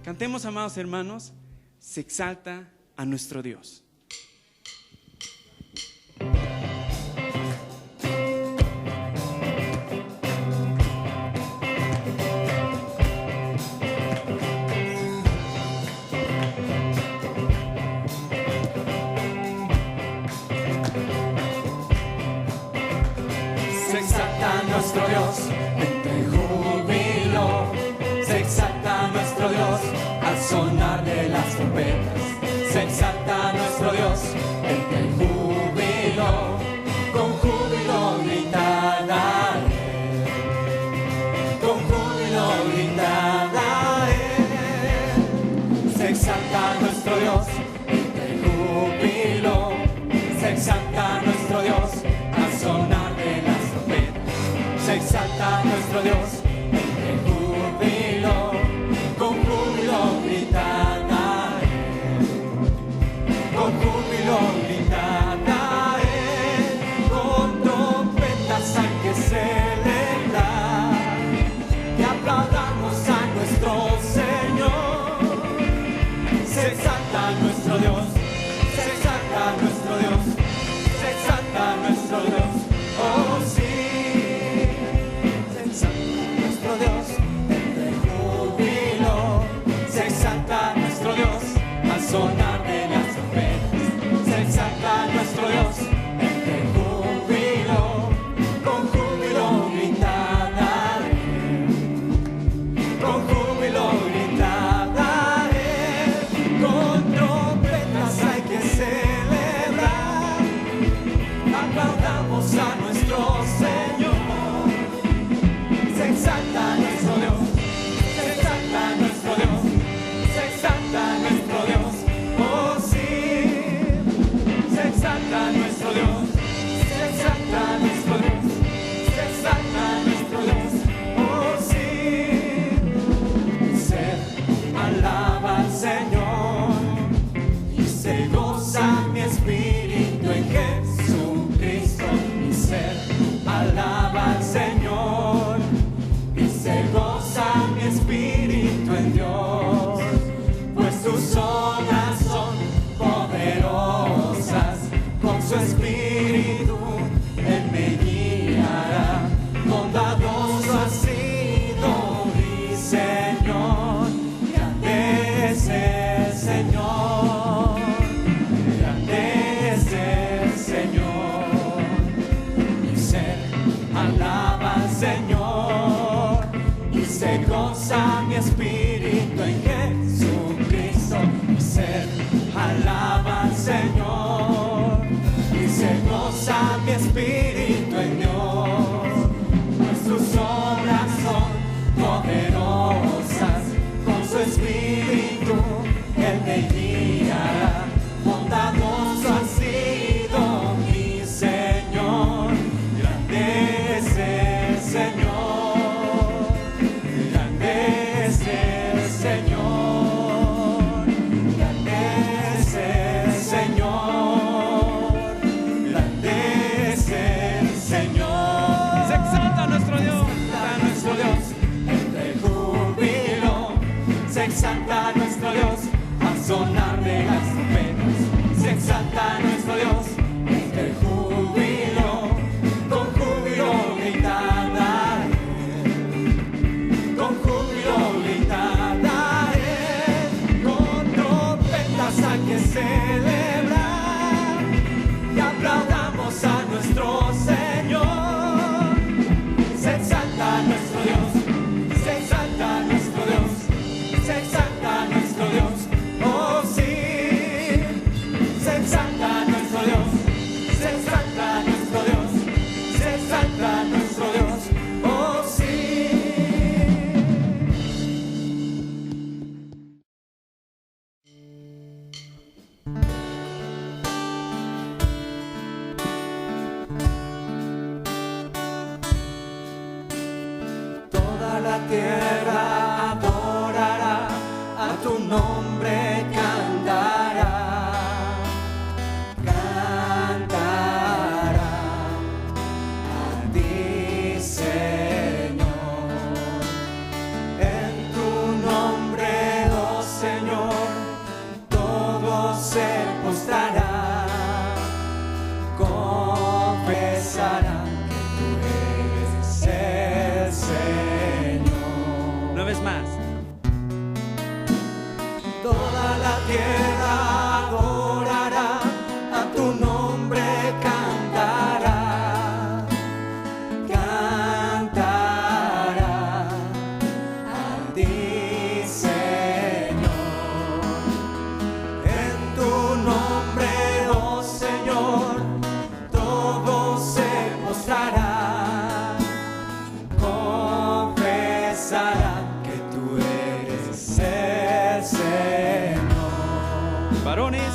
Cantemos, amados hermanos, se exalta a nuestro Dios. Se exalta nuestro Dios entre júbilo, se exalta nuestro Dios al sonar de las trompetas. Se exalta nuestro Dios entre júbilo, con júbilo gritad a Él, con júbilo gritad a Él. Se exalta nuestro Dios entre júbilo, se exalta nuestro Dios al sonar de las trompetas. Se exalta nuestro Dios entre júbilo, con júbilo gritad a Él, con júbilo gritad a Él, con trompetas hay que celebrar, que aplaudamos a nuestro Señor. Se exalta nuestro Dios, se exalta nuestro Dios, se exalta nuestro Dios, oh sí. Se exalta nuestro Dios entre júbilo, se exalta nuestro Dios al sonar de las trompetas. Se exalta nuestro Dios entre júbilo, con júbilo gritad a Él, con júbilo gritad a Él, con trompetas hay que celebrar, aplaudamos a nuestro Señor. Se exalta nuestro Dios, se exalta nuestro Dios, se exalta nuestro Dios, oh sí. Se exalta nuestro Dios, se exalta nuestro Dios, se exalta nuestro Dios, oh sí. Mi ser alaba al Señor y se goza mi espíritu en Jesucristo. Mi ser alaba al Señor y se goza mi espíritu en Dios, pues sus obras son poderosas, con su espíritu Él me guiará. Bondadoso ha sido mi Señor, grande es el Señor, grande es el Señor. Mi ser alaba al Señor y se goza mi espíritu en Jesucristo. Mi ser alaba al Señor y se goza mi espíritu en Dios, pues sus obras son poderosas, con su espíritu Él me guiará. Bondadoso ha sido mi Señor, grande es el Señor, grande es el Señor, grande es el Señor, grande es el Señor. Se exalta nuestro Dios. A nuestro Dios entre júbilo, se exalta nuestro Dios al sonar de las trompetas. Se exalta nuestro Dios entre júbilo, con júbilo gritad a Él, con júbilo gritad a Él, con trompetas hay que celebrar, y aplaudamos a nuestro Señor. Se exalta nuestro Dios, se exalta nuestro Dios, se exalta nuestro Dios, oh sí. Se exalta nuestro Dios, se exalta nuestro Dios, se exalta nuestro Dios, oh sí. Toda la tierra adorará, a tu nombre cantará, cantará a ti, Señor. En tu nombre confesarán que tú eres el Señor. Una vez más. Toda la tierra adorará, a tu nombre cantará, cantará a ti, Señor. En tu nombre, oh Señor, todo se postrará, confesarán que tú eres el Señor. Varones,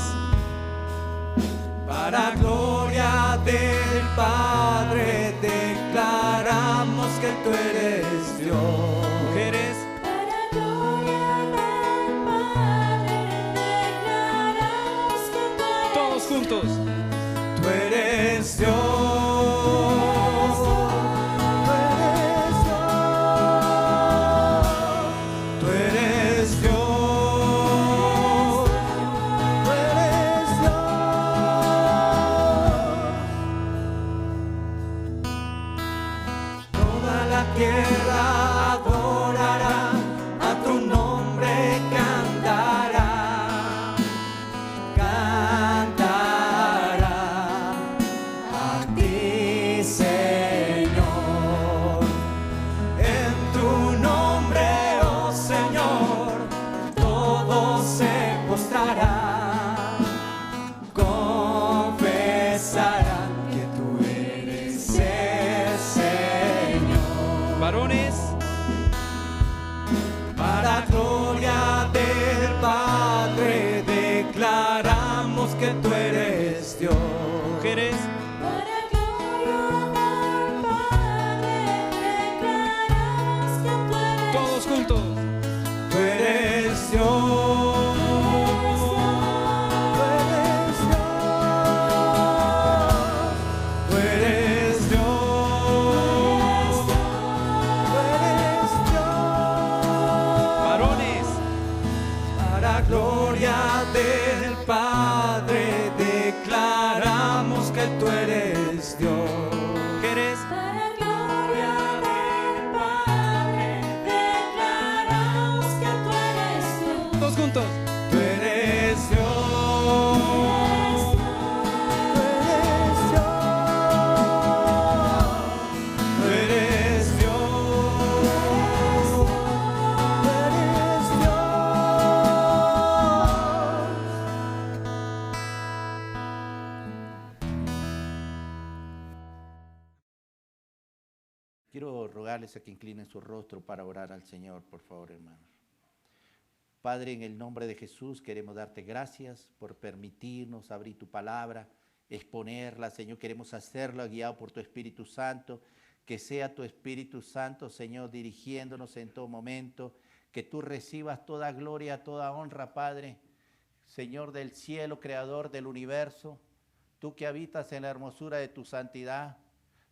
para gloria del Padre declaramos que tú eres Dios. mujeres, Para gloria del Padre declaramos que tú eres todos juntos. Tú eres Dios. Tú eres Dios. Tú eres Dios. Tú eres Dios. Toda la tierra adorará, a tu nombre cantará, cantará a ti, Señor. En tu nombre, oh Señor, todo se postrará, confesarán que tú eres el Señor. Varones, Para gloria del Padre declaramos que tú eres Dios. mujeres, Para gloria del Padre declaramos que tú eres todos juntos. Tú eres Dios. Tú eres Dios. Tú eres Dios. Tú eres Dios. Varones, Para gloria del Padre declaramos que tú eres Dios. mujeres, Para gloria del Padre declaramos que tú eres Dios. todos juntos. Tú eres Dios. Tú eres Dios. Tú eres Dios. Tú eres Quiero rogarles a que inclinen su rostro para orar al Señor, por favor, hermanos. Padre, en el nombre de Jesús queremos darte gracias por permitirnos abrir tu palabra, exponerla, Señor. Queremos hacerlo guiado por tu Espíritu Santo. Que sea tu Espíritu Santo, Señor, dirigiéndonos en todo momento. Que tú recibas toda gloria, toda honra, Padre. Señor del cielo, Creador del universo. Tú que habitas en la hermosura de tu santidad.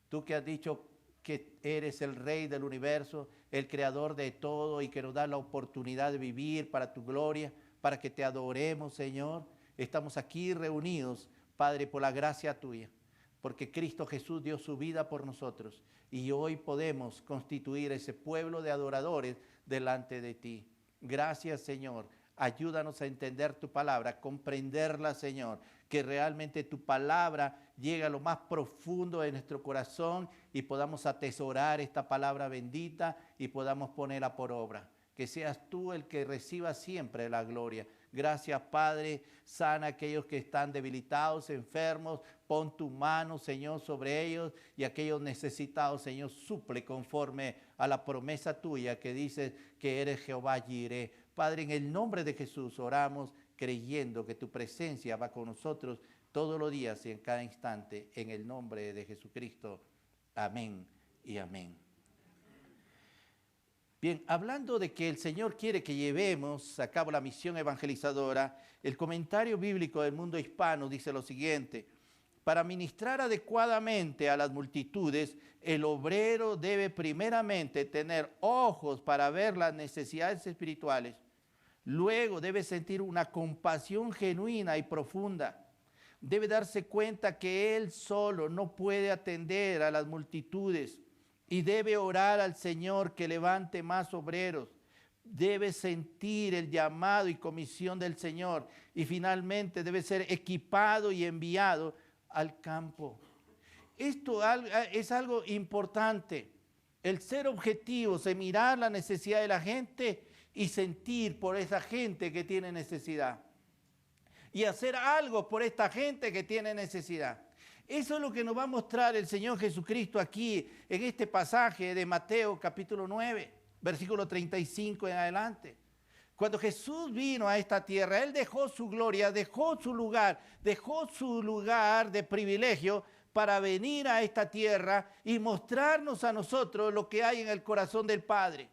Tú que has dicho que eres el Rey del universo, el Creador de todo y que nos da la oportunidad de vivir para tu gloria, para que te adoremos, Señor. Estamos aquí reunidos, Padre, por la gracia tuya, porque Cristo Jesús dio su vida por nosotros y hoy podemos constituir ese pueblo de adoradores delante de ti. Gracias, Señor. Ayúdanos a entender tu palabra, a comprenderla, Señor, que realmente tu palabra llegue a lo más profundo de nuestro corazón y podamos atesorar esta palabra bendita y podamos ponerla por obra. Que seas tú el que reciba siempre la gloria. Gracias, Padre. Sana a aquellos que están debilitados, enfermos. Pon tu mano, Señor, sobre ellos y aquellos necesitados, Señor, suple conforme a la promesa tuya que dices que eres Jehová Jireh. Padre, en el nombre de Jesús oramos creyendo que tu presencia va con nosotros todos los días y en cada instante. En el nombre de Jesucristo. Amén y amén. Bien, hablando de que el Señor quiere que llevemos a cabo la misión evangelizadora, el comentario bíblico del mundo hispano dice lo siguiente: para ministrar adecuadamente a las multitudes, el obrero debe primeramente tener ojos para ver las necesidades espirituales. Luego debe sentir una compasión genuina y profunda. debe darse cuenta que él solo no puede atender a las multitudes y debe orar al Señor que levante más obreros. Debe sentir el llamado y comisión del Señor y finalmente debe ser equipado y enviado al campo. Esto es algo importante, el ser objetivos, el mirar la necesidad de la gente y sentir por esa gente que tiene necesidad. Y hacer algo por esta gente que tiene necesidad. Eso es lo que nos va a mostrar el Señor Jesucristo aquí en este pasaje de Mateo capítulo 9, versículo 35 en adelante. Cuando Jesús vino a esta tierra, Él dejó su gloria, dejó su lugar de privilegio para venir a esta tierra y mostrarnos a nosotros lo que hay en el corazón del Padre.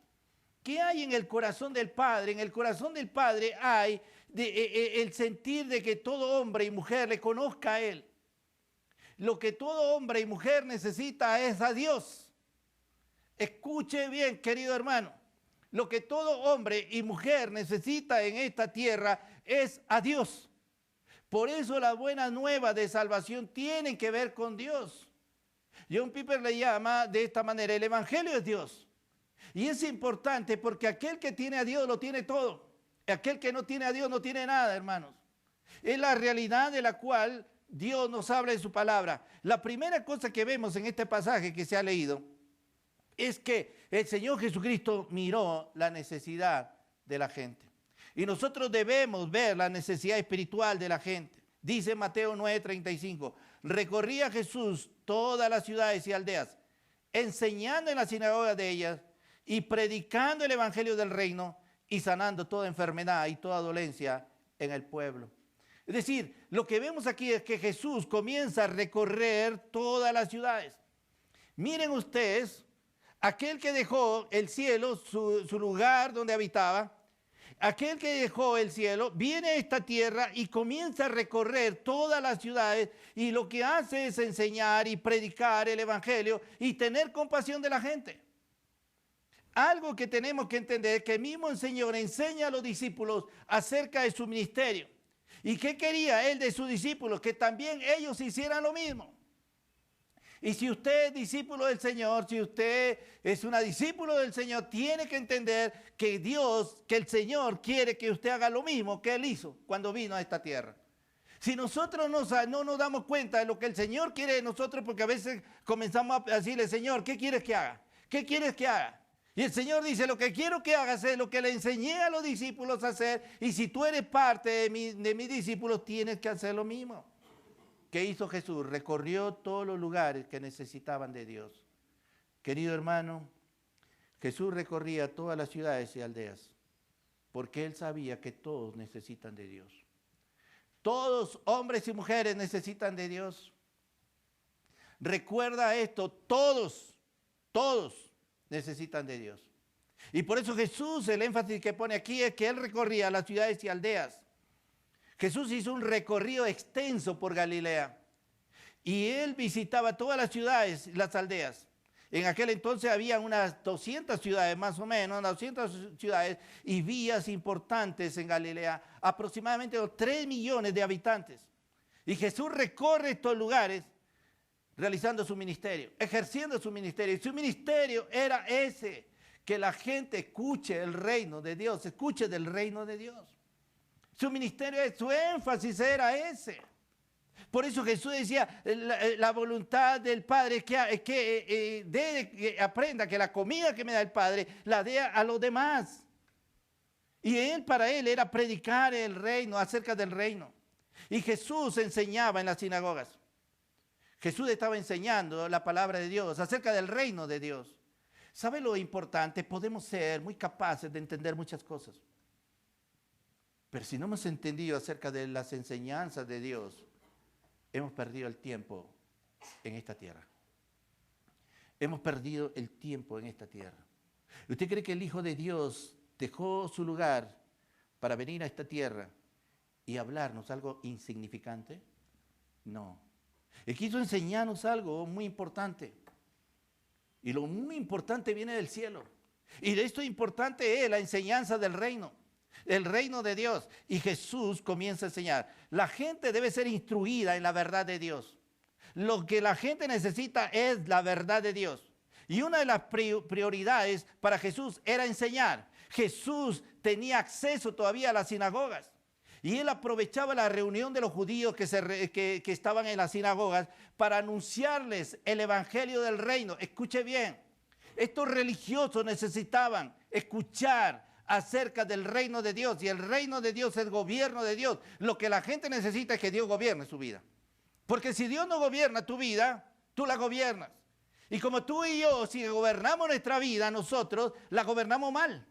¿Qué hay en el corazón del Padre? En el corazón del Padre hay el sentir de que todo hombre y mujer le conozca a Él. Lo que todo hombre y mujer necesita es a Dios. Escuche bien, querido hermano. Lo que todo hombre y mujer necesita en esta tierra es a Dios. Por eso las buenas nuevas de salvación tienen que ver con Dios. John Piper le llama de esta manera, el Evangelio es Dios. Y es importante porque aquel que tiene a Dios lo tiene todo. Aquel que no tiene a Dios no tiene nada, hermanos. Es la realidad de la cual Dios nos habla en su palabra. La primera cosa que vemos en este pasaje que se ha leído es que el Señor Jesucristo miró la necesidad de la gente. Y nosotros debemos ver la necesidad espiritual de la gente. Dice Mateo 9:35, recorría Jesús todas las ciudades y aldeas, enseñando en las sinagogas de ellas y predicando el evangelio del reino y sanando toda enfermedad y toda dolencia en el pueblo. Es decir, lo que vemos aquí es que Jesús comienza a recorrer todas las ciudades. Miren ustedes, aquel que dejó el cielo, su lugar donde habitaba, aquel que dejó el cielo, viene a esta tierra y comienza a recorrer todas las ciudades y lo que hace es enseñar y predicar el evangelio y tener compasión de la gente. Algo que tenemos que entender, que mismo el Señor enseña a los discípulos acerca de su ministerio. ¿Y qué quería Él de sus discípulos? Que también ellos hicieran lo mismo. Y si usted es discípulo del Señor, si usted es una discípulo del Señor, tiene que entender que que el Señor quiere que usted haga lo mismo que Él hizo cuando vino a esta tierra. Si nosotros no nos damos cuenta de lo que el Señor quiere de nosotros, porque a veces comenzamos a decirle, Señor, ¿qué quieres que haga? ¿Qué quieres que haga? Y el Señor dice, lo que quiero que hagas es lo que le enseñé a los discípulos a hacer, y si tú eres parte de mis discípulos, tienes que hacer lo mismo. ¿Qué hizo Jesús? Recorrió todos los lugares que necesitaban de Dios. Querido hermano, Jesús recorría todas las ciudades y aldeas, porque Él sabía que todos necesitan de Dios. Todos, hombres y mujeres, necesitan de Dios. Recuerda esto, todos necesitan de Dios. Y por eso Jesús, el énfasis que pone aquí es que Él recorría las ciudades y aldeas. Jesús hizo un recorrido extenso por Galilea y Él visitaba todas las ciudades y las aldeas. En aquel entonces había unas 200 ciudades más o menos, unas 200 ciudades y villas importantes en Galilea, aproximadamente 3 millones de habitantes. Y Jesús recorre estos lugares realizando su ministerio, ejerciendo su ministerio. Y su ministerio era ese, que la gente escuche el reino de Dios, escuche del reino de Dios. Su ministerio, su énfasis era ese. Por eso Jesús decía, la voluntad del Padre es que aprenda que la comida que me da el Padre la dé a los demás. Y para él era predicar el reino, acerca del reino. Y Jesús enseñaba en las sinagogas. Jesús estaba enseñando la palabra de Dios acerca del reino de Dios. ¿Sabe lo importante? Podemos ser muy capaces de entender muchas cosas. Pero si no hemos entendido acerca de las enseñanzas de Dios, hemos perdido el tiempo en esta tierra. Hemos perdido el tiempo en esta tierra. ¿Usted cree que el Hijo de Dios dejó su lugar para venir a esta tierra y hablarnos algo insignificante? No. Él quiso enseñarnos algo muy importante. Y lo muy importante viene del cielo. Y de esto importante es la enseñanza del reino. el reino de Dios. Y Jesús comienza a enseñar. La gente debe ser instruida en la verdad de Dios. Lo que la gente necesita es la verdad de Dios. Y una de las prioridades para Jesús era enseñar. Jesús tenía acceso todavía a las sinagogas. Y él aprovechaba la reunión de los judíos que estaban en las sinagogas para anunciarles el evangelio del reino. Escuche bien, estos religiosos necesitaban escuchar acerca del reino de Dios. Y el reino de Dios es el gobierno de Dios. Lo que la gente necesita es que Dios gobierne su vida. Porque si Dios no gobierna tu vida, tú la gobiernas. Y como tú y yo, si gobernamos nuestra vida, nosotros la gobernamos mal.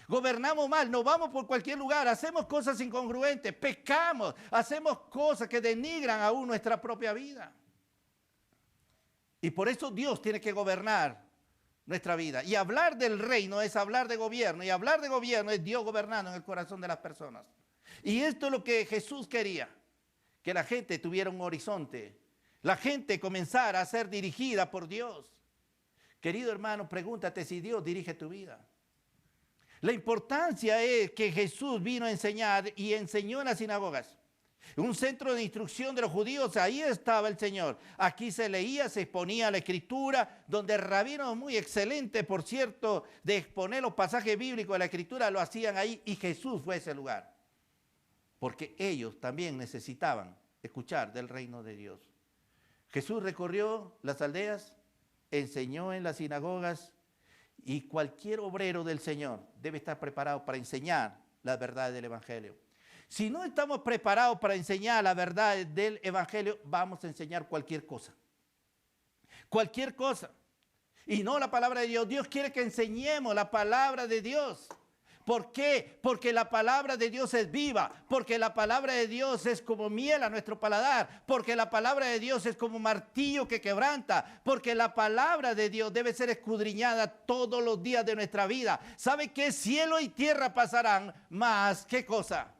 Gobernamos mal, nos vamos por cualquier lugar, hacemos cosas incongruentes, pecamos, hacemos cosas que denigran aún nuestra propia vida. Y por eso Dios tiene que gobernar nuestra vida. Y hablar del reino es hablar de gobierno. Y hablar de gobierno es Dios gobernando en el corazón de las personas. Y esto es lo que Jesús quería. Que la gente tuviera un horizonte. La gente comenzara a ser dirigida por Dios. Querido hermano, pregúntate si Dios dirige tu vida. La importancia es que Jesús vino a enseñar y enseñó en las sinagogas. Un centro de instrucción de los judíos, ahí estaba el Señor. Aquí se leía, se exponía la Escritura, donde rabinos muy excelentes, por cierto, de exponer los pasajes bíblicos de la Escritura, lo hacían ahí y Jesús fue ese lugar. Porque ellos también necesitaban escuchar del reino de Dios. Jesús recorrió las aldeas, enseñó en las sinagogas y cualquier obrero del Señor debe estar preparado para enseñar la verdad del Evangelio. Si no estamos preparados para enseñar la verdad del Evangelio, vamos a enseñar cualquier cosa. Cualquier cosa. Y no la palabra de Dios. Dios quiere que enseñemos la palabra de Dios. ¿Por qué? Porque la palabra de Dios es viva, porque la palabra de Dios es como miel a nuestro paladar, porque la palabra de Dios es como martillo que quebranta, porque la palabra de Dios debe ser escudriñada todos los días de nuestra vida. ¿Sabe qué? Cielo y tierra pasarán, mas ¿qué cosa?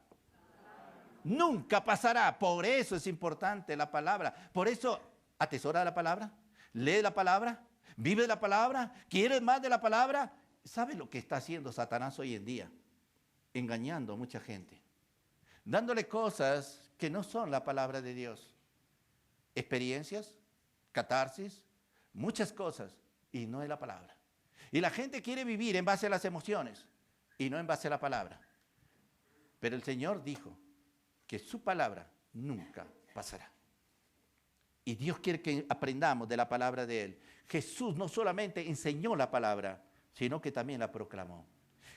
Nunca pasará. Por eso es importante la palabra. Por eso atesora la palabra, lee la palabra, vive la palabra, quieres más de la palabra. ¿Sabe lo que está haciendo Satanás hoy en día? Engañando a mucha gente. Dándole cosas que no son la palabra de Dios. Experiencias, catarsis, muchas cosas. Y no es la palabra. Y la gente quiere vivir en base a las emociones y no en base a la palabra. Pero el Señor dijo que su palabra nunca pasará. Y Dios quiere que aprendamos de la palabra de Él. Jesús no solamente enseñó la palabra, sino que también la proclamó.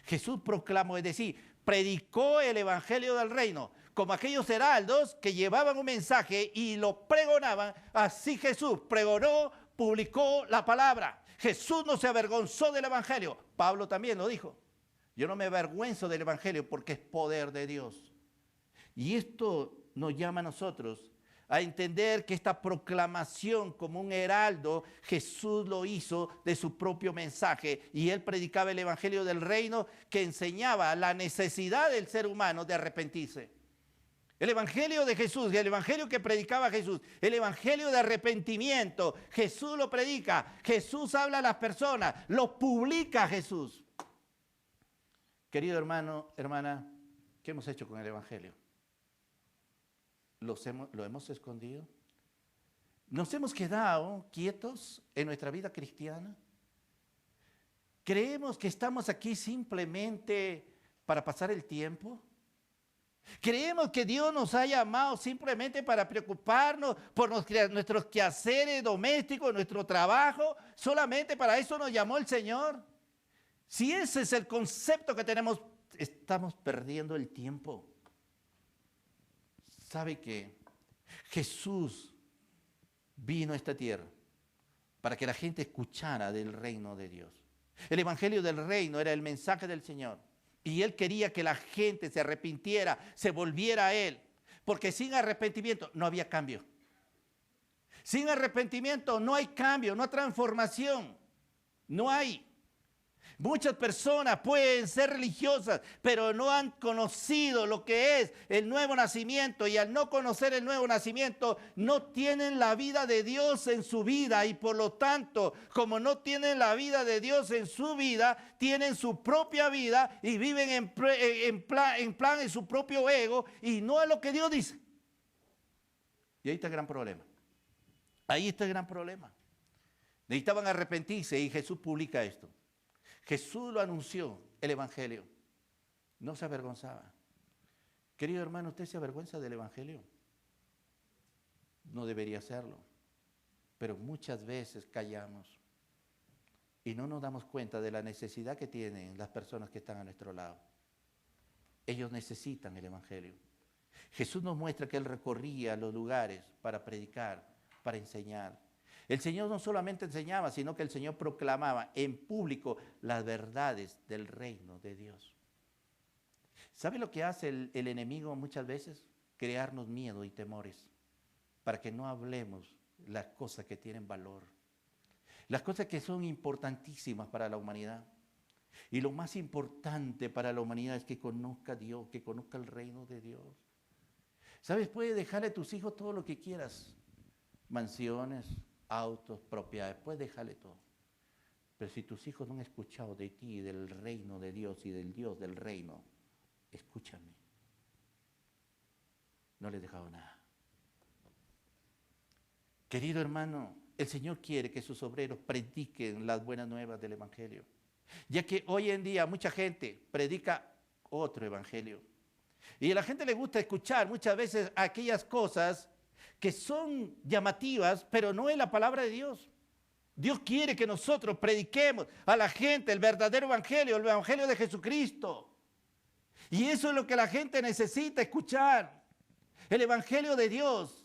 Jesús proclamó, es decir, predicó el evangelio del reino, como aquellos heraldos que llevaban un mensaje y lo pregonaban. Así Jesús pregonó, publicó la palabra. Jesús no se avergonzó del evangelio. Pablo también lo dijo. Yo no me avergüenzo del evangelio porque es poder de Dios. Y esto nos llama a nosotros a entender que esta proclamación como un heraldo, Jesús lo hizo de su propio mensaje. Y él predicaba el evangelio del reino que enseñaba la necesidad del ser humano de arrepentirse. El evangelio de Jesús, el evangelio que predicaba Jesús, el evangelio de arrepentimiento, Jesús lo predica, Jesús habla a las personas, lo publica Jesús. Querido hermano, hermana, ¿qué hemos hecho con el evangelio? ¿Lo hemos escondido? ¿Nos hemos quedado quietos en nuestra vida cristiana? ¿Creemos que estamos aquí simplemente para pasar el tiempo? ¿Creemos que Dios nos ha llamado simplemente para preocuparnos por nuestros quehaceres domésticos, nuestro trabajo? ¿Solamente para eso nos llamó el Señor? Si ese es el concepto que tenemos, estamos perdiendo el tiempo. ¿Sabe que Jesús vino a esta tierra para que la gente escuchara del reino de Dios? El evangelio del reino era el mensaje del Señor. Y Él quería que la gente se arrepintiera, se volviera a Él. Porque sin arrepentimiento no había cambio. Sin arrepentimiento no hay cambio, no hay transformación. No hay. Muchas personas pueden ser religiosas, pero no han conocido lo que es el nuevo nacimiento, y al no conocer el nuevo nacimiento no tienen la vida de Dios en su vida, y por lo tanto, como no tienen la vida de Dios en su vida, tienen su propia vida y viven en su propio ego, y no es lo que Dios dice. Y ahí está el gran problema. Ahí está el gran problema. Necesitaban arrepentirse y Jesús publica esto. Jesús lo anunció, el Evangelio. No se avergonzaba. Querido hermano, ¿usted se avergüenza del Evangelio? No debería hacerlo. Pero muchas veces callamos y no nos damos cuenta de la necesidad que tienen las personas que están a nuestro lado. Ellos necesitan el Evangelio. Jesús nos muestra que Él recorría los lugares para predicar, para enseñar. El Señor no solamente enseñaba, sino que el Señor proclamaba en público las verdades del reino de Dios. ¿Sabe lo que hace el enemigo muchas veces? Crearnos miedo y temores para que no hablemos las cosas que tienen valor, las cosas que son importantísimas para la humanidad. Y lo más importante para la humanidad es que conozca a Dios, que conozca el reino de Dios. ¿Sabes? Puedes dejarle a tus hijos todo lo que quieras, mansiones, autos, propiedades, puedes dejarle todo. Pero si tus hijos no han escuchado de ti, del reino de Dios y del Dios del reino, escúchame. No les he dejado nada. Querido hermano, el Señor quiere que sus obreros prediquen las buenas nuevas del Evangelio. Ya que hoy en día mucha gente predica otro evangelio. Y a la gente le gusta escuchar muchas veces aquellas cosas que son llamativas, pero no es la palabra de Dios. Dios quiere que nosotros prediquemos a la gente el verdadero evangelio, el evangelio de Jesucristo. Y eso es lo que la gente necesita escuchar. El evangelio de Dios.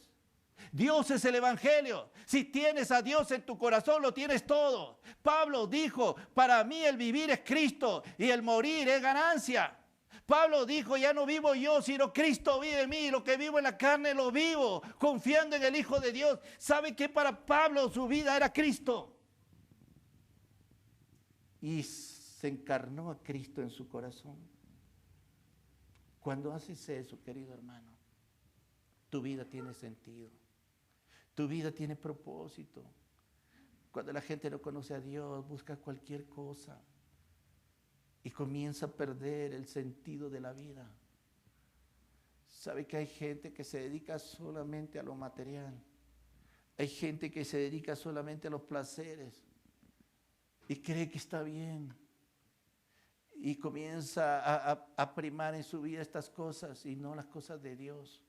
Dios es el evangelio. Si tienes a Dios en tu corazón, lo tienes todo. Pablo dijo, para mí el vivir es Cristo y el morir es ganancia. Pablo dijo, ya no vivo yo, sino Cristo vive en mí. Lo que vivo en la carne lo vivo, confiando en el Hijo de Dios. ¿Sabe que para Pablo su vida era Cristo? Y se encarnó a Cristo en su corazón. Cuando haces eso, querido hermano, tu vida tiene sentido. Tu vida tiene propósito. Cuando la gente no conoce a Dios, busca cualquier cosa y comienza a perder el sentido de la vida. ¿Sabe que hay gente que se dedica solamente a lo material? Hay gente que se dedica solamente a los placeres y cree que está bien. Y comienza a primar en su vida estas cosas y no las cosas de Dios.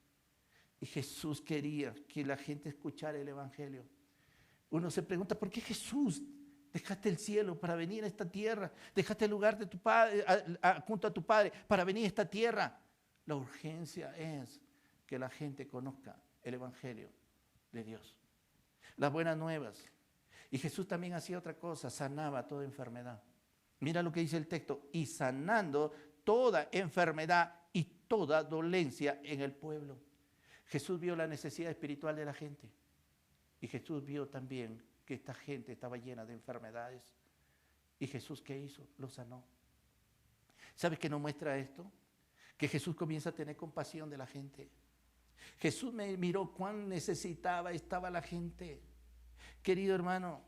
Y Jesús quería que la gente escuchara el evangelio. Uno se pregunta, ¿por qué Jesús dejaste el cielo para venir a esta tierra? Dejaste el lugar de tu padre, junto a tu padre, para venir a esta tierra. La urgencia es que la gente conozca el evangelio de Dios, las buenas nuevas. Y Jesús también hacía otra cosa, sanaba toda enfermedad. Mira lo que dice el texto, y sanando toda enfermedad y toda dolencia en el pueblo. Jesús vio la necesidad espiritual de la gente. Y Jesús vio también que esta gente estaba llena de enfermedades. ¿Y Jesús qué hizo? Lo sanó. ¿Sabes qué nos muestra esto? Que Jesús comienza a tener compasión de la gente. Jesús me miró cuán necesitada estaba la gente. Querido hermano,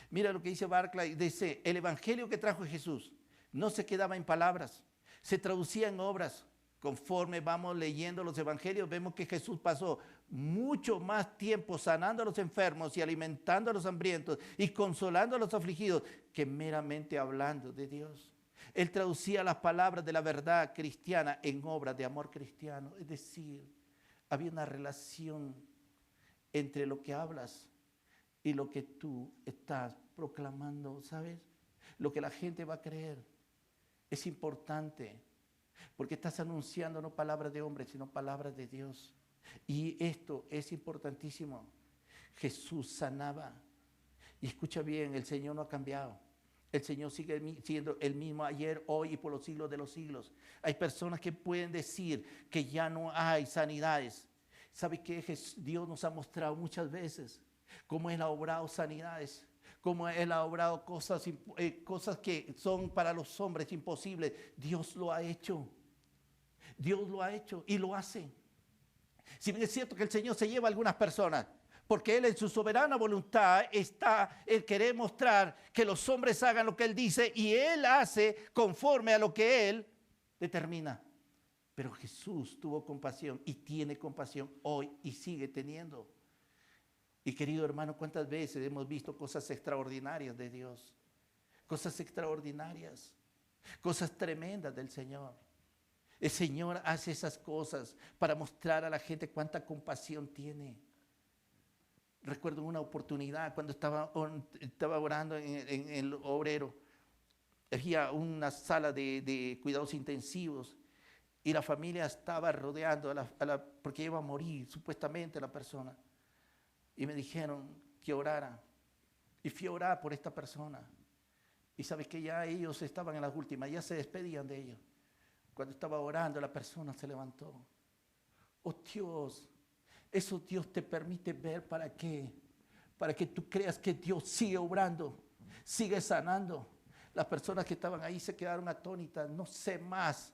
mira lo que dice Barclay. Dice, el evangelio que trajo Jesús no se quedaba en palabras, se traducía en obras. Conforme vamos leyendo los evangelios, vemos que Jesús pasó mucho más tiempo sanando a los enfermos y alimentando a los hambrientos y consolando a los afligidos que meramente hablando de Dios. Él traducía las palabras de la verdad cristiana en obras de amor cristiano. Es decir, había una relación entre lo que hablas y lo que tú estás proclamando, ¿sabes? Lo que la gente va a creer. Es importante. Porque estás anunciando no palabras de hombre, sino palabras de Dios. Y esto es importantísimo. Jesús sanaba. Y escucha bien, el Señor no ha cambiado. El Señor sigue siendo el mismo ayer, hoy y por los siglos de los siglos. Hay personas que pueden decir que ya no hay sanidades. ¿Sabe qué? Dios nos ha mostrado muchas veces cómo Él ha obrado sanidades. como Él ha obrado cosas que son para los hombres imposibles. Dios lo ha hecho. Dios lo ha hecho y lo hace. Si bien es cierto que el Señor se lleva a algunas personas, porque Él en su soberana voluntad Él quiere mostrar que los hombres hagan lo que Él dice y Él hace conforme a lo que Él determina. Pero Jesús tuvo compasión y tiene compasión hoy y sigue teniendo. Y querido hermano, ¿cuántas veces hemos visto cosas extraordinarias de Dios? Cosas extraordinarias, cosas tremendas del Señor. El Señor hace esas cosas para mostrar a la gente cuánta compasión tiene. Recuerdo una oportunidad cuando estaba orando en el obrero. Había una sala de cuidados intensivos y la familia estaba rodeando porque iba a morir supuestamente la persona. Y me dijeron que orara. Y fui a orar por esta persona. Y sabes que ya ellos estaban en las últimas, ya se despedían de ellos. Cuando estaba orando, la persona se levantó. Oh Dios, eso Dios te permite ver ¿para qué? Para que tú creas que Dios sigue obrando, sigue sanando. Las personas que estaban ahí se quedaron atónitas, no sé más.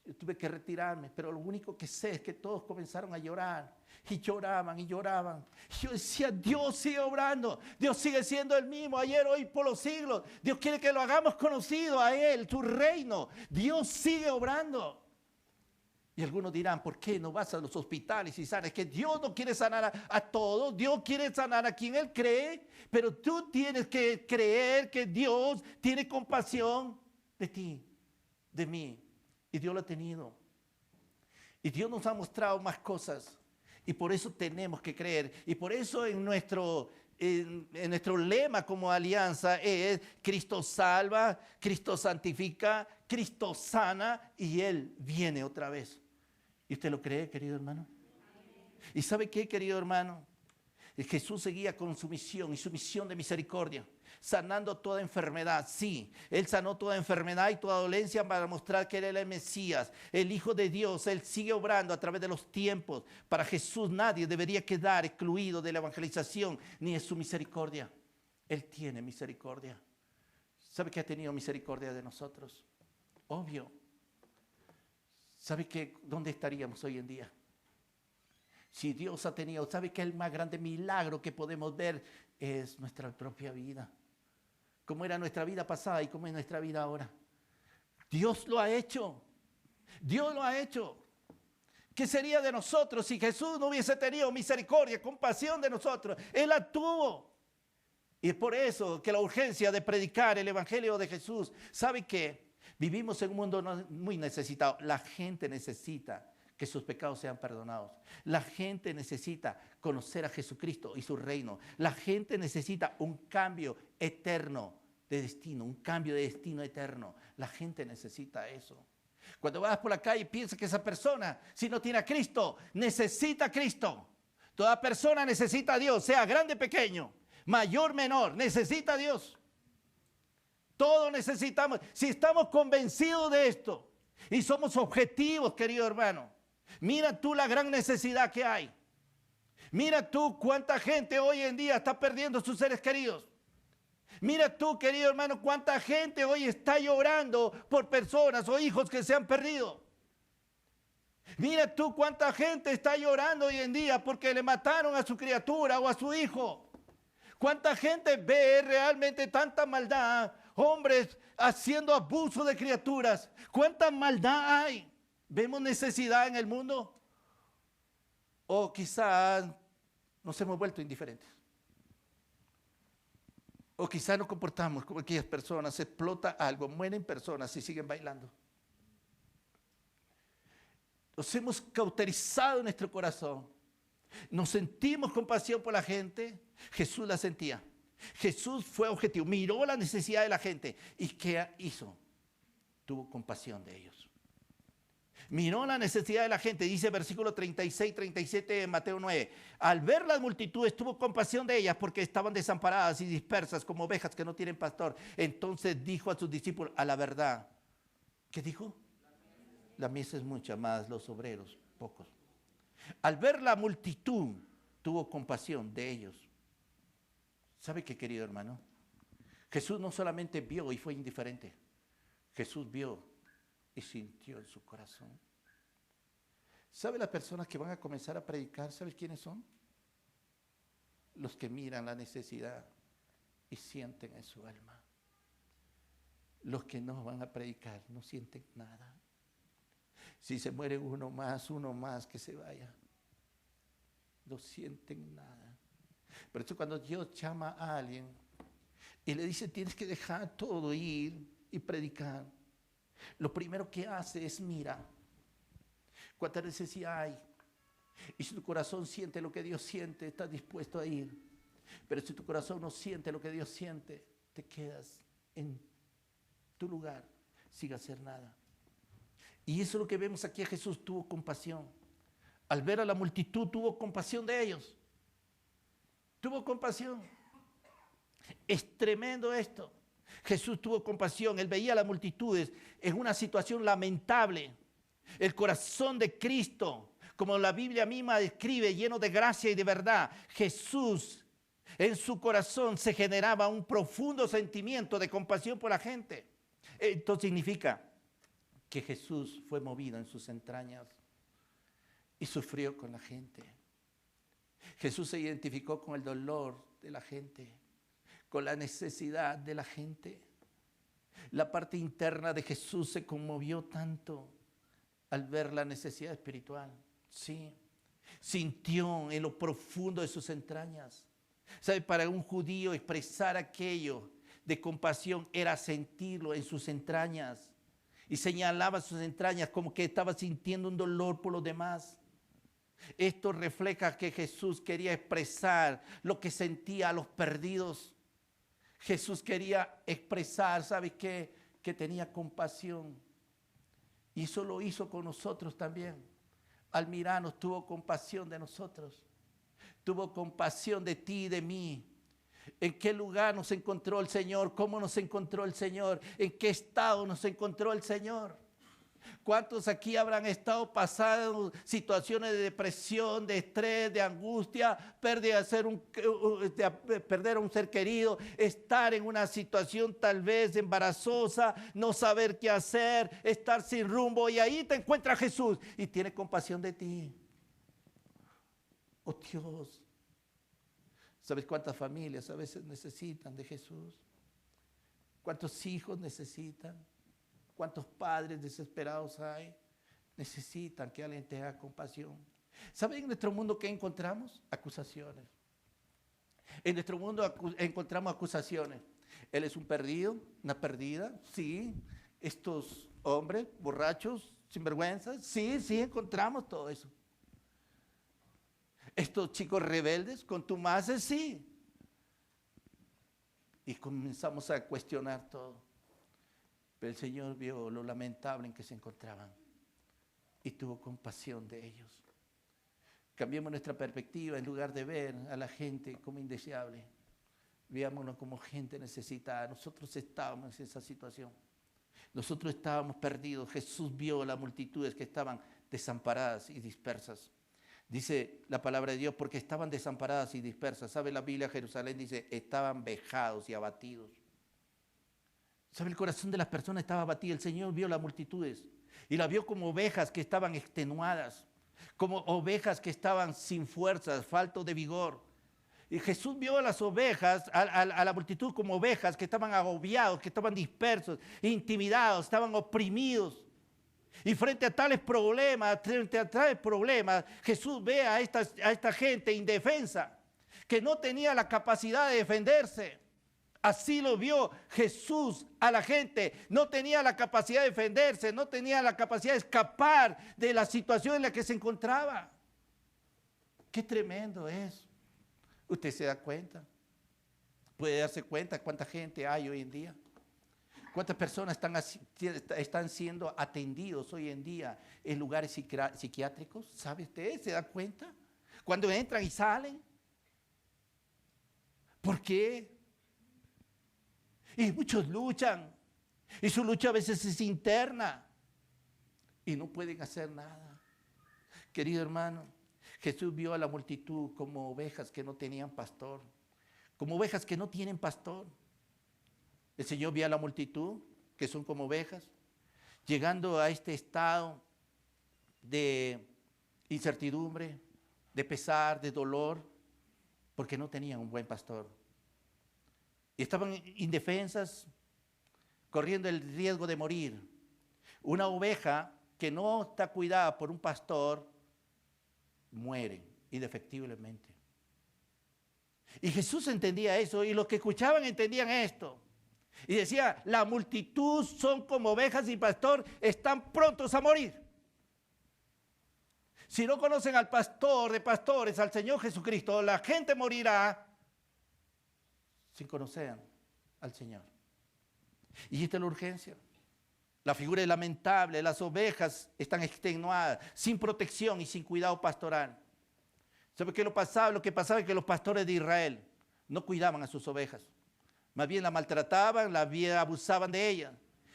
Yo tuve que retirarme, pero lo único que sé es que todos comenzaron a llorar. Y lloraban y lloraban. Yo decía, Dios sigue obrando. Dios sigue siendo el mismo ayer, hoy, por los siglos. Dios quiere que lo hagamos conocido a Él, su reino. Dios sigue obrando. Y algunos dirán, ¿por qué no vas a los hospitales y sanas? Que Dios no quiere sanar a todos. Dios quiere sanar a quien Él cree. Pero tú tienes que creer que Dios tiene compasión de ti, de mí. Y Dios lo ha tenido. Y Dios nos ha mostrado más cosas. Y por eso tenemos que creer. Y por eso en nuestro lema como alianza es Cristo salva, Cristo santifica, Cristo sana y Él viene otra vez. ¿Y usted lo cree, querido hermano? ¿Y sabe qué, querido hermano? Jesús seguía con su misión y su misión de misericordia, sanando toda enfermedad. Sí, Él sanó toda enfermedad y toda dolencia para mostrar que Él era el Mesías, el Hijo de Dios. Él sigue obrando a través de los tiempos. Para Jesús nadie debería quedar excluido de la evangelización ni de su misericordia. Él tiene misericordia. ¿Sabe que ha tenido misericordia de nosotros? Obvio. ¿Sabe que dónde estaríamos hoy en día? Si Dios ha tenido, ¿sabe que el más grande milagro que podemos ver es nuestra propia vida? Cómo era nuestra vida pasada y cómo es nuestra vida ahora. Dios lo ha hecho. Dios lo ha hecho. ¿Qué sería de nosotros si Jesús no hubiese tenido misericordia, compasión de nosotros? Él la tuvo. Y es por eso que la urgencia de predicar el Evangelio de Jesús. ¿Sabe qué? Vivimos en un mundo muy necesitado. La gente necesita que sus pecados sean perdonados. La gente necesita conocer a Jesucristo y su reino. La gente necesita un cambio eterno de destino, un cambio de destino eterno. La gente necesita eso. Cuando vas por la calle piensa que esa persona, si no tiene a Cristo, necesita a Cristo. Toda persona necesita a Dios, sea grande o pequeño, mayor o menor, necesita a Dios. Todos necesitamos. Si estamos convencidos de esto y somos objetivos, querido hermano, mira tú la gran necesidad que hay. Mira tú cuánta gente hoy en día está perdiendo sus seres queridos. Mira tú, querido hermano, cuánta gente hoy está llorando por personas o hijos que se han perdido. Mira tú cuánta gente está llorando hoy en día porque le mataron a su criatura o a su hijo. Cuánta gente ve realmente tanta maldad, hombres haciendo abuso de criaturas. Cuánta maldad hay. ¿Vemos necesidad en el mundo? O quizás nos hemos vuelto indiferentes. O quizás nos comportamos como aquellas personas, se explota algo, mueren personas y siguen bailando. Nos hemos cauterizado en nuestro corazón. Nos sentimos compasión por la gente. Jesús la sentía. Jesús fue objetivo, miró la necesidad de la gente. ¿Y qué hizo? Tuvo compasión de ellos. Miró la necesidad de la gente, dice versículo 36, 37 de Mateo 9. Al ver las multitudes tuvo compasión de ellas porque estaban desamparadas y dispersas como ovejas que no tienen pastor. Entonces dijo a sus discípulos, a la verdad. ¿Qué dijo? La mies es mucha, más los obreros pocos. Al ver la multitud tuvo compasión de ellos. ¿Sabe qué, querido hermano? Jesús no solamente vio y fue indiferente. Jesús vio y sintió en su corazón. ¿Sabe las personas que van a comenzar a predicar? ¿Sabes quiénes son? Los que miran la necesidad y sienten en su alma. Los que no van a predicar no sienten nada. Si se muere uno más que se vaya. No sienten nada. Por eso cuando Dios llama a alguien y le dice tienes que dejar todo, ir y predicar, lo primero que hace es mira cuánta necesidad hay. Y si tu corazón siente lo que Dios siente, estás dispuesto a ir. Pero si tu corazón no siente lo que Dios siente, te quedas en tu lugar sin hacer nada. Y eso es lo que vemos aquí. Jesús tuvo compasión. Al ver a la multitud, tuvo compasión de ellos. Tuvo compasión. Es tremendo esto. Jesús tuvo compasión. Él veía a las multitudes en una situación lamentable. El corazón de Cristo, como la Biblia misma describe, lleno de gracia y de verdad. Jesús, en su corazón se generaba un profundo sentimiento de compasión por la gente. Esto significa que Jesús fue movido en sus entrañas y sufrió con la gente. Jesús se identificó con el dolor de la gente, con la necesidad de la gente. La parte interna de Jesús se conmovió tanto al ver la necesidad espiritual. Sí, sintió en lo profundo de sus entrañas. ¿Sabe? Para un judío expresar aquello de compasión era sentirlo en sus entrañas. Y señalaba sus entrañas como que estaba sintiendo un dolor por los demás. Esto refleja que Jesús quería expresar lo que sentía a los perdidos. Jesús quería expresar, ¿sabe qué? Que tenía compasión. Y eso lo hizo con nosotros también. Al mirarnos tuvo compasión de nosotros. Tuvo compasión de ti y de mí. ¿En qué lugar nos encontró el Señor? ¿Cómo nos encontró el Señor? ¿En qué estado nos encontró el Señor? ¿Cuántos aquí habrán estado pasando situaciones de depresión, de estrés, de angustia, perder a un ser querido, estar en una situación tal vez embarazosa, no saber qué hacer, estar sin rumbo, y ahí te encuentra Jesús y tiene compasión de ti? Oh Dios, ¿sabes cuántas familias a veces necesitan de Jesús? ¿Cuántos hijos necesitan? ¿Cuántos padres desesperados hay? Necesitan que alguien tenga compasión. ¿Saben en nuestro mundo qué encontramos? Acusaciones. En nuestro mundo encontramos acusaciones. Él es un perdido, una perdida, sí. Estos hombres borrachos, sinvergüenzas, sí, encontramos todo eso. Estos chicos rebeldes, contumaces, sí. Y comenzamos a cuestionar todo. Pero el Señor vio lo lamentable en que se encontraban y tuvo compasión de ellos. Cambiemos nuestra perspectiva. En lugar de ver a la gente como indeseable, veámonos como gente necesitada. Nosotros estábamos en esa situación. Nosotros estábamos perdidos. Jesús vio las multitudes que estaban desamparadas y dispersas. Dice la palabra de Dios, porque estaban desamparadas y dispersas. ¿Sabe la Biblia? Jerusalén dice, estaban vejados y abatidos. ¿Sabe? El corazón de las personas estaba abatido. El Señor vio las multitudes y las vio como ovejas que estaban extenuadas, como ovejas que estaban sin fuerzas, faltos de vigor. Y Jesús vio a las ovejas, a la multitud como ovejas que estaban agobiados, que estaban dispersos, intimidados, estaban oprimidos. Y frente a tales problemas, Jesús ve a esta gente indefensa, que no tenía la capacidad de defenderse. Así lo vio Jesús a la gente. No tenía la capacidad de defenderse, no tenía la capacidad de escapar de la situación en la que se encontraba. Qué tremendo es. Usted se da cuenta. Puede darse cuenta cuánta gente hay hoy en día. Cuántas personas están siendo atendidos hoy en día en lugares psiquiátricos. ¿Sabe usted? ¿Se da cuenta? Cuando entran y salen. ¿Por qué? Y muchos luchan, y su lucha a veces es interna, y no pueden hacer nada. Querido hermano, Jesús vio a la multitud como ovejas que no tenían pastor, como ovejas que no tienen pastor. El Señor vio a la multitud, que son como ovejas, llegando a este estado de incertidumbre, de pesar, de dolor, porque no tenían un buen pastor. Y estaban indefensas, corriendo el riesgo de morir. Una oveja que no está cuidada por un pastor, muere indefectiblemente. Y Jesús entendía eso, y los que escuchaban entendían esto. Y decía, la multitud son como ovejas sin pastor, están prontos a morir. Si no conocen al pastor de pastores, al Señor Jesucristo, la gente morirá sin conocer al Señor. Y esta es la urgencia. La figura es lamentable, las ovejas están extenuadas, sin protección y sin cuidado pastoral. ¿Sabe qué lo que pasaba? Es que los pastores de Israel no cuidaban a sus ovejas. Más bien la maltrataban, abusaban de ellas.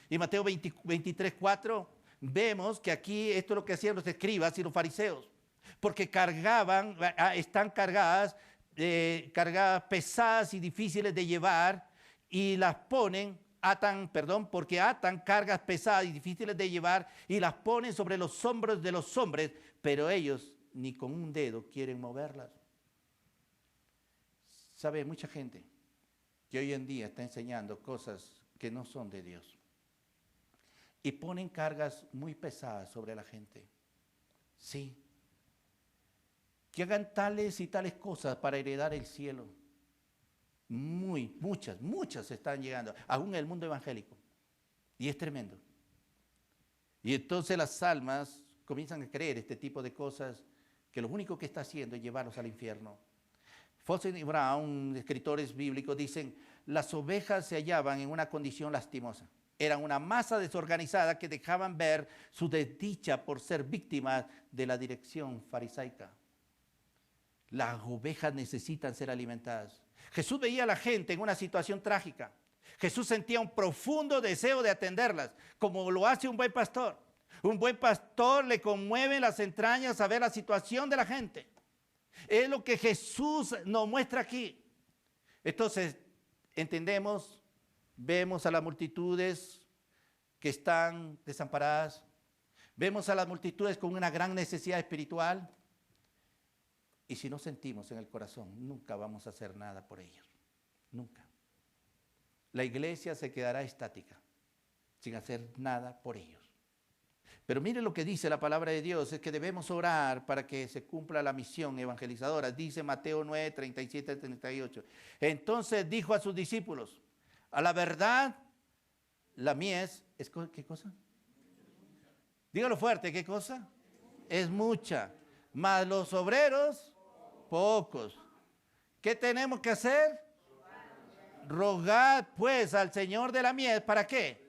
Y Mateo 23:4 vemos que aquí esto es lo que hacían los escribas y los fariseos. Porque están cargadas pesadas y difíciles de llevar y las porque atan cargas pesadas y difíciles de llevar y las ponen sobre los hombros de los hombres, pero ellos ni con un dedo quieren moverlas. ¿Sabe? Mucha gente que hoy en día está enseñando cosas que no son de Dios y ponen cargas muy pesadas sobre la gente. Sí. Que hagan tales y tales cosas para heredar el cielo. Muchas están llegando, aún en el mundo evangélico. Y es tremendo. Y entonces las almas comienzan a creer este tipo de cosas que lo único que está haciendo es llevarlos al infierno. Fossen y Brown, escritores bíblicos, dicen, las ovejas se hallaban en una condición lastimosa. Eran una masa desorganizada que dejaban ver su desdicha por ser víctimas de la dirección farisaica. Las ovejas necesitan ser alimentadas. Jesús veía a la gente en una situación trágica. Jesús sentía un profundo deseo de atenderlas, como lo hace un buen pastor. Un buen pastor le conmueve las entrañas a ver la situación de la gente. Es lo que Jesús nos muestra aquí. Entonces, entendemos, vemos a las multitudes que están desamparadas. Vemos a las multitudes con una gran necesidad espiritual. Y si no sentimos en el corazón, nunca vamos a hacer nada por ellos. Nunca. La iglesia se quedará estática, sin hacer nada por ellos. Pero mire lo que dice la palabra de Dios, es que debemos orar para que se cumpla la misión evangelizadora. Dice Mateo 9, 37, 38. Entonces dijo a sus discípulos, a la verdad, la mies, ¿es qué cosa? Dígalo fuerte, ¿qué cosa? Es mucha, mas los obreros, pocos. ¿Qué tenemos que hacer? Rogad pues al Señor de la mies, ¿para qué?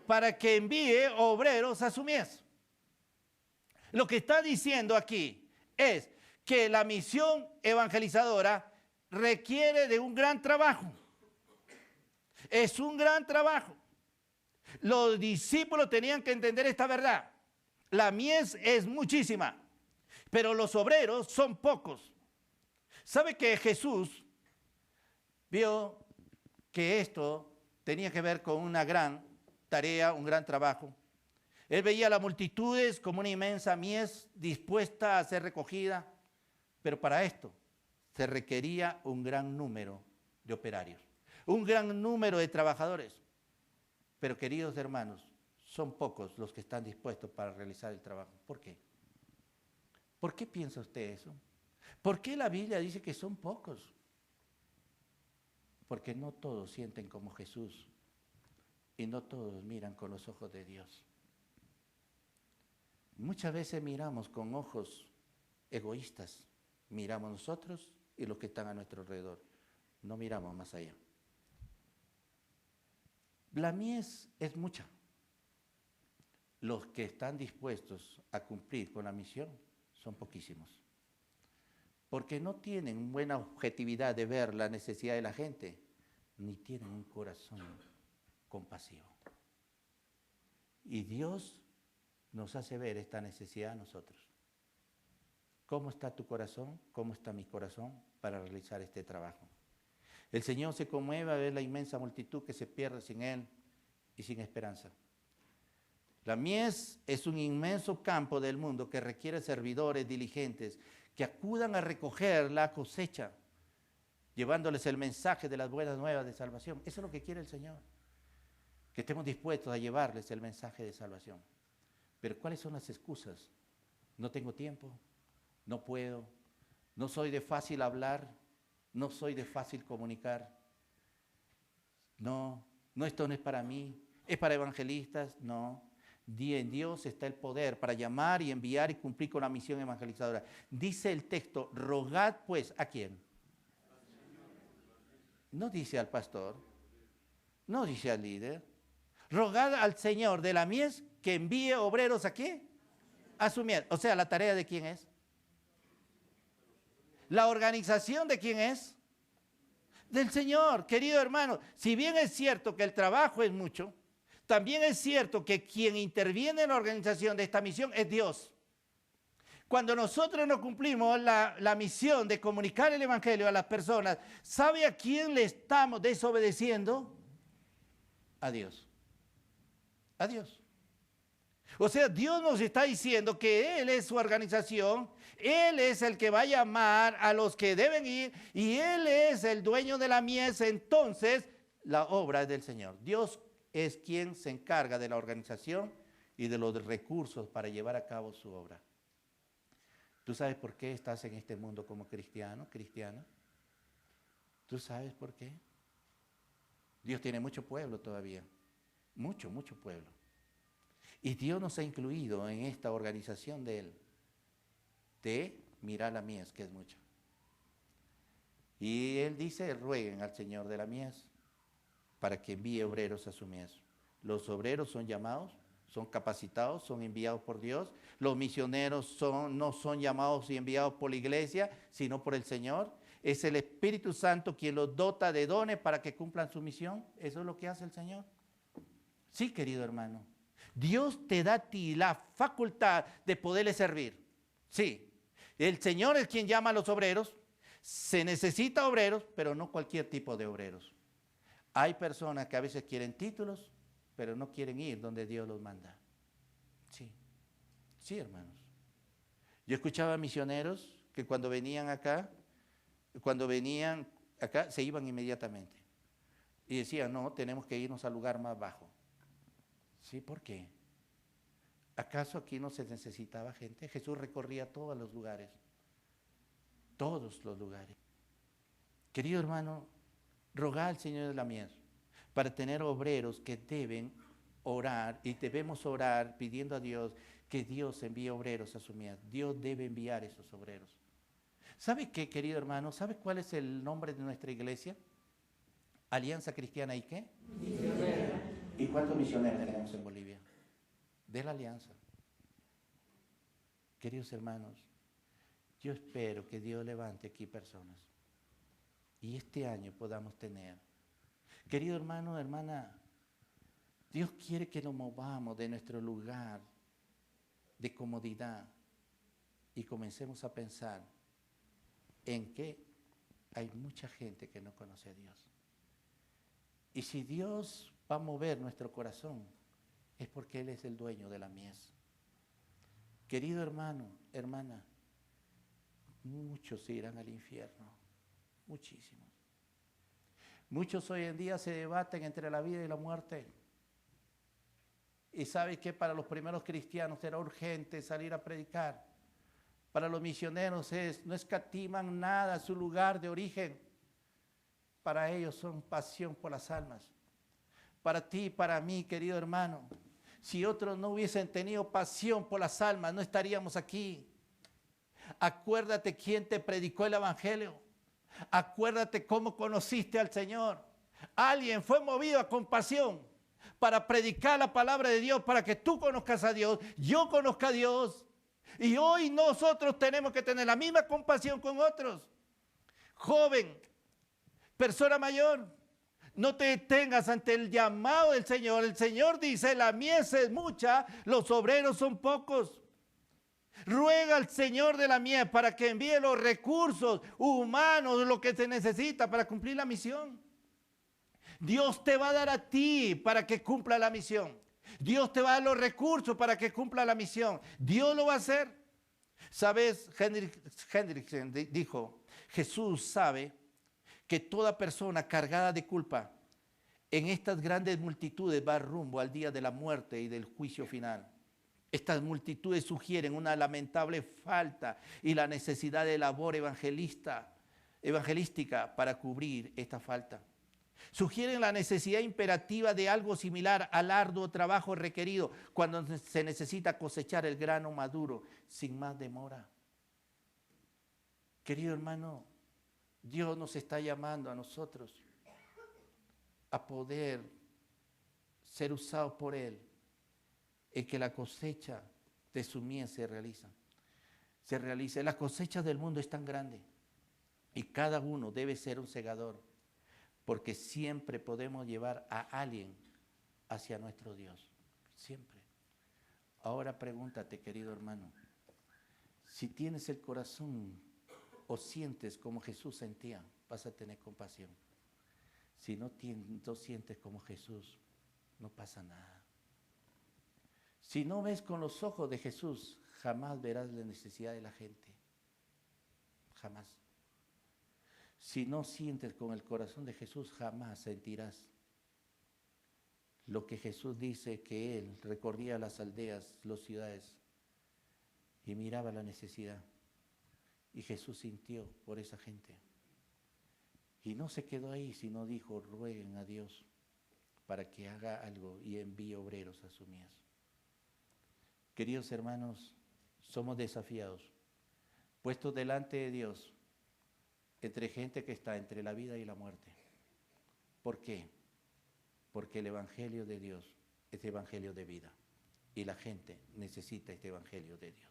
Para que envíe obreros a su mies. Lo que está diciendo aquí es que la misión evangelizadora requiere de un gran trabajo. Es un gran trabajo. Los discípulos tenían que entender esta verdad. La mies es muchísima, pero los obreros son pocos. ¿Sabe que Jesús vio que esto tenía que ver con una gran tarea, un gran trabajo? Él veía a las multitudes como una inmensa mies dispuesta a ser recogida, pero para esto se requería un gran número de operarios, un gran número de trabajadores. Pero queridos hermanos, son pocos los que están dispuestos para realizar el trabajo. ¿Por qué? ¿Por qué piensa usted eso? ¿Por qué la Biblia dice que son pocos? Porque no todos sienten como Jesús y no todos miran con los ojos de Dios. Muchas veces miramos con ojos egoístas. Miramos nosotros y los que están a nuestro alrededor. No miramos más allá. La mies es mucha. Los que están dispuestos a cumplir con la misión son poquísimos. Porque no tienen buena objetividad de ver la necesidad de la gente, ni tienen un corazón compasivo. Y Dios nos hace ver esta necesidad a nosotros. ¿Cómo está tu corazón? ¿Cómo está mi corazón para realizar este trabajo? El Señor se conmueve a ver la inmensa multitud que se pierde sin Él y sin esperanza. La mies es un inmenso campo del mundo que requiere servidores diligentes que acudan a recoger la cosecha, llevándoles el mensaje de las buenas nuevas de salvación. Eso es lo que quiere el Señor, que estemos dispuestos a llevarles el mensaje de salvación. Pero ¿cuáles son las excusas? No tengo tiempo, no puedo, no soy de fácil hablar, no soy de fácil comunicar. No, esto no es para mí, es para evangelistas, no. En Dios está el poder para llamar y enviar y cumplir con la misión evangelizadora. Dice el texto, rogad pues, ¿a quién? No dice al pastor, no dice al líder. Rogad al Señor de la mies que envíe obreros ¿a qué? A su mies. O sea, ¿la tarea de quién es? ¿La organización de quién es? Del Señor, querido hermano. Si bien es cierto que el trabajo es mucho, también es cierto que quien interviene en la organización de esta misión es Dios. Cuando nosotros no cumplimos la misión de comunicar el evangelio a las personas, ¿sabe a quién le estamos desobedeciendo? A Dios. A Dios. O sea, Dios nos está diciendo que Él es su organización, Él es el que va a llamar a los que deben ir y Él es el dueño de la mies, entonces la obra es del Señor. Dios es quien se encarga de la organización y de los recursos para llevar a cabo su obra. ¿Tú sabes por qué estás en este mundo como cristiano, cristiana? ¿Tú sabes por qué? Dios tiene mucho pueblo todavía, mucho pueblo. Y Dios nos ha incluido en esta organización de Él, de mirar la mies, que es mucho. Y Él dice, rueguen al Señor de la mies para que envíe obreros a su mies. Los obreros son llamados, son capacitados, son enviados por Dios. Los misioneros no son llamados y enviados por la iglesia, sino por el Señor. Es el Espíritu Santo quien los dota de dones para que cumplan su misión. Eso es lo que hace el Señor. Sí, querido hermano. Dios te da a ti la facultad de poderle servir. Sí. El Señor es quien llama a los obreros. Se necesita obreros, pero no cualquier tipo de obreros. Hay personas que a veces quieren títulos, pero no quieren ir donde Dios los manda. Sí, sí, hermanos. Yo escuchaba misioneros que cuando venían acá, se iban inmediatamente. Y decían, no, tenemos que irnos al lugar más bajo. Sí, ¿por qué? ¿Acaso aquí no se necesitaba gente? Jesús recorría todos los lugares. Todos los lugares. Querido hermano, rogad al Señor de la mies para tener obreros que deben orar y debemos orar pidiendo a Dios que Dios envíe obreros a su mies. Dios debe enviar esos obreros. ¿Sabe qué, querido hermano? ¿Sabe cuál es el nombre de nuestra iglesia? Alianza Cristiana ¿y qué? Misionera. ¿Y cuántos misioneros tenemos en Bolivia? De la Alianza. Queridos hermanos, yo espero que Dios levante aquí personas y este año podamos tener. Querido hermano, hermana, Dios quiere que nos movamos de nuestro lugar de comodidad y comencemos a pensar en que hay mucha gente que no conoce a Dios. Y si Dios va a mover nuestro corazón, es porque Él es el dueño de la mies. Querido hermano, hermana, muchos se irán al infierno, muchísimos. Muchos hoy en día se debaten entre la vida y la muerte. Y sabe que para los primeros cristianos era urgente salir a predicar. Para los misioneros no escatiman nada su lugar de origen. Para ellos son pasión por las almas. Para ti y para mí, querido hermano, si otros no hubiesen tenido pasión por las almas, no estaríamos aquí. Acuérdate quién te predicó el evangelio. Acuérdate cómo conociste al Señor. Alguien fue movido a compasión para predicar la palabra de Dios, para que tú conozcas a Dios, yo conozca a Dios. Y hoy nosotros tenemos que tener la misma compasión con otros. Joven, persona mayor, no te detengas ante el llamado del Señor. El Señor dice, la mies es mucha, los obreros son pocos. Ruega al Señor de la mies para que envíe los recursos humanos, lo que se necesita para cumplir la misión. Dios te va a dar a ti para que cumpla la misión. Dios te va a dar los recursos para que cumpla la misión. Dios lo va a hacer. ¿Sabes? Hendrickson dijo, Jesús sabe que toda persona cargada de culpa en estas grandes multitudes va rumbo al día de la muerte y del juicio final. Estas multitudes sugieren una lamentable falta y la necesidad de labor evangelística para cubrir esta falta. Sugieren la necesidad imperativa de algo similar al arduo trabajo requerido cuando se necesita cosechar el grano maduro sin más demora. Querido hermano, Dios nos está llamando a nosotros a poder ser usados por Él en que la cosecha de su mies se realice. La cosecha del mundo es tan grande y cada uno debe ser un segador, porque siempre podemos llevar a alguien hacia nuestro Dios, siempre. Ahora pregúntate, querido hermano, si tienes el corazón o sientes como Jesús sentía, vas a tener compasión. Si no sientes como Jesús, no pasa nada. Si no ves con los ojos de Jesús, jamás verás la necesidad de la gente. Jamás. Si no sientes con el corazón de Jesús, jamás sentirás lo que Jesús dice, que Él recorría las aldeas, las ciudades y miraba la necesidad. Y Jesús sintió por esa gente. Y no se quedó ahí, sino dijo, rueguen a Dios para que haga algo y envíe obreros a su mies. Queridos hermanos, somos desafiados, puestos delante de Dios, entre gente que está entre la vida y la muerte. ¿Por qué? Porque el evangelio de Dios es evangelio de vida y la gente necesita este evangelio de Dios.